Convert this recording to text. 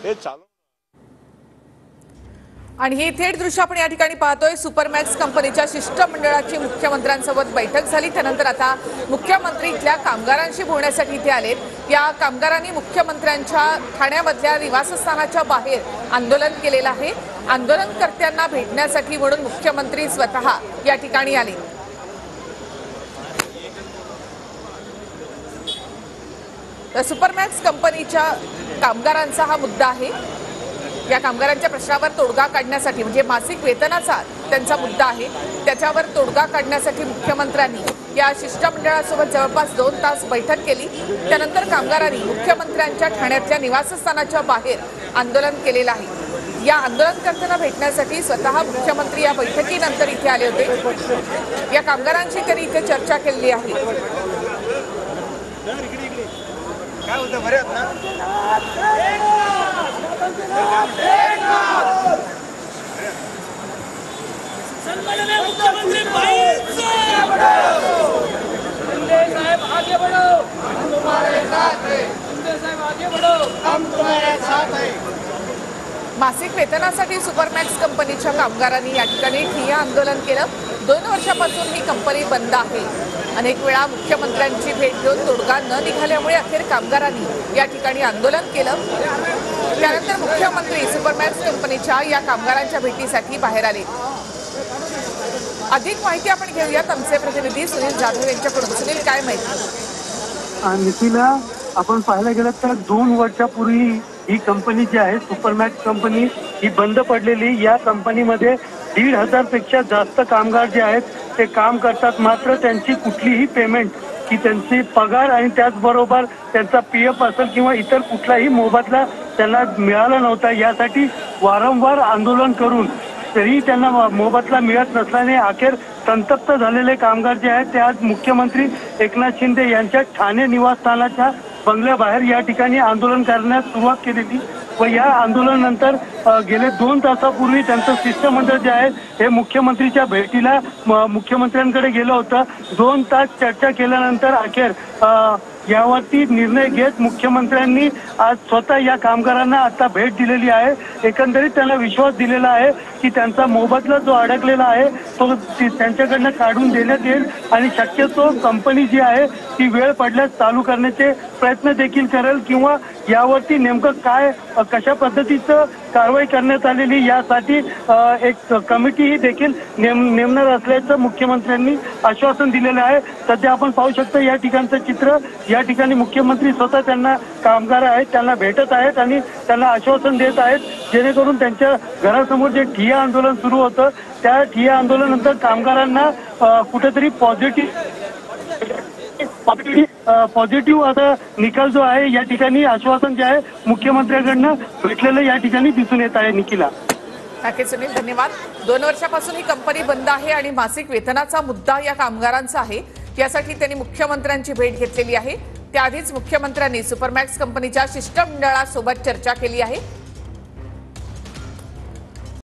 हे चालू। आणि ही थेट दृश्य आपण या ठिकाणी पाहतोय। सुपरमॅक्स कंपनीच्या शिष्टमंडळाची मुख्यमंत्र्यांसोबत बैठक झाली। त्यानंतर आता मुख्यमंत्री इथल्या कामगारांशी बोलण्यासाठी इथे आलेत। या कामगारांनी मुख्यमंत्र्यांच्या ठाण्यामधल्या निवासस्थानाच्या बाहेर आंदोलन केलेलं आहे। आंदोलनकर्त्यांना भेटण्यासाठी म्हणून मुख्यमंत्री स्वतः या ठिकाणी आले। सुपरमॅक्स कंपनीच्या कामगारांचा हा मुद्दा आहे। या कामगारांच्या प्रश्नावर तोडगा काढण्यासाठी म्हणजे मासिक वेतनाचा त्यांचा मुद्दा आहे, त्याच्यावर तोडगा काढण्यासाठी मुख्यमंत्र्यांनी या शिष्टमंडळासोबत जवळपास 2 तास बैठक केली। त्यानंतर कामगारांनी मुख्यमंत्र्यांच्या ठाण्यातल्या निवासस्थानाच्या बाहेर आंदोलन केलेलं आहे। या आंदोलनकर्त्यांना भेटण्यासाठी स्वतः मुख्यमंत्री या बैठकीनंतर इथे आले होते। या कामगारांशी त्यांनी इथे चर्चा केली आहे। काय होतं बरे आहेत ना? सन्माननीय मुख्यमंत्री साहब आगे बढ़ो, हम तुम्हारे साथ हैं। साहब आगे बढ़ो, हम तुम्हारे साथ हैं। मासिक वेतनासाठी सुपरमॅक्स कंपनीच्या कामगारांनी या ठिकाणी ठिय्या आंदोलन केलं। 2 वर्षापासून ही कंपनी बंद आहे। अनेक वेळा मुख्यमंत्र्यांची भेट घेऊन तोडगा न निघाल्यामुळे अखेर कामगारांनी या ठिकाणी आंदोलन केलं। त्यानंतर मुख्यमंत्री सुपरमॅक्स कंपनीच्या या कामगारांच्या भेटीसाठी बाहेर आले। अधिक माहिती आपण घेऊयात आमचे प्रतिनिधी सुनील जाधव यांच्याकडून। सुनील, काय माहिती? नितीला, आपण पाहायला गेलं तर 2 वर्षापूर्वी ही कंपनी जी आहे सुपरमॅक्स कंपनी ही बंद पडलेली। या कंपनीमध्ये 1,500 पेक्षा जास्त कामगार जे आहेत ते काम करतात, मात्र त्यांची कुठलीही पेमेंट की त्यांची पगार आणि त्याचबरोबर त्यांचा PF असेल किंवा इतर कुठलाही मोबदला त्यांना मिळाला नव्हता। यासाठी वारंवार आंदोलन करून तरी त्यांना मोबदला मिळत नसल्याने अखेर संतप्त झालेले कामगार जे आहेत ते आज मुख्यमंत्री एकनाथ शिंदे यांच्या ठाणे निवासस्थानाच्या बंगल्याबाहेर या ठिकाणी आंदोलन करण्यास सुरुवात केलेली व या आंदोलनानंतर गेले 2 तासापूर्वी त्यांचं शिष्टमंडळ जे आहे हे मुख्यमंत्रीच्या भेटीला मुख्यमंत्र्यांकडे गेलं होतं। 2 तास चर्चा केल्यानंतर अखेर यावरती निर्णय घेत मुख्यमंत्र्यांनी आज स्वतः या कामगारांना आता भेट दिलेली आहे। एकंदरीत त्यांना विश्वास दिलेला आहे की त्यांचा मोबदला जो अडकलेला आहे तो त्यांच्याकडनं काढून देण्यात येईल आणि शक्यतो कंपनी जी आहे ती वेळ पडल्यास चालू करण्याचे प्रयत्न देखील करेल किंवा यावरती नेमकं काय कशा पद्धतीचं कारवाई करण्यात आलेली यासाठी एक कमिटीही देखील नेमणार असल्याचं मुख्यमंत्र्यांनी आश्वासन दिलेलं आहे। सध्या आपण पाहू शकतो या ठिकाणचं चित्र। या ठिकाणी मुख्यमंत्री स्वतः त्यांना कामगार आहेत त्यांना भेटत आहेत आणि त्यांना आश्वासन देत आहेत, जेणेकरून त्यांच्या घरासमोर जे ठिय्या आंदोलन सुरू होतं त्या ठिय्या आंदोलनानंतर कामगारांना कुठेतरी पॉझिटिव्ह असा निकाल जो आहे या ठिकाणी आश्वासन जे आहे मुख्यमंत्र्यांकडनं भेटलेलं या ठिकाणी दिसून येत आहे। निखिला, नक्कीच सुनील, धन्यवाद। 2 वर्षापासून ही कंपनी बंद आहे आणि मासिक वेतनाचा मुद्दा या कामगारांचा आहे। यासाठी त्यांनी मुख्यमंत्र्यांची भेट घेतलेली आहे। त्याआधीच मुख्यमंत्र्यांनी सुपरमॅक्स कंपनीच्या शिष्टमंडळासोबत चर्चा केली आहे।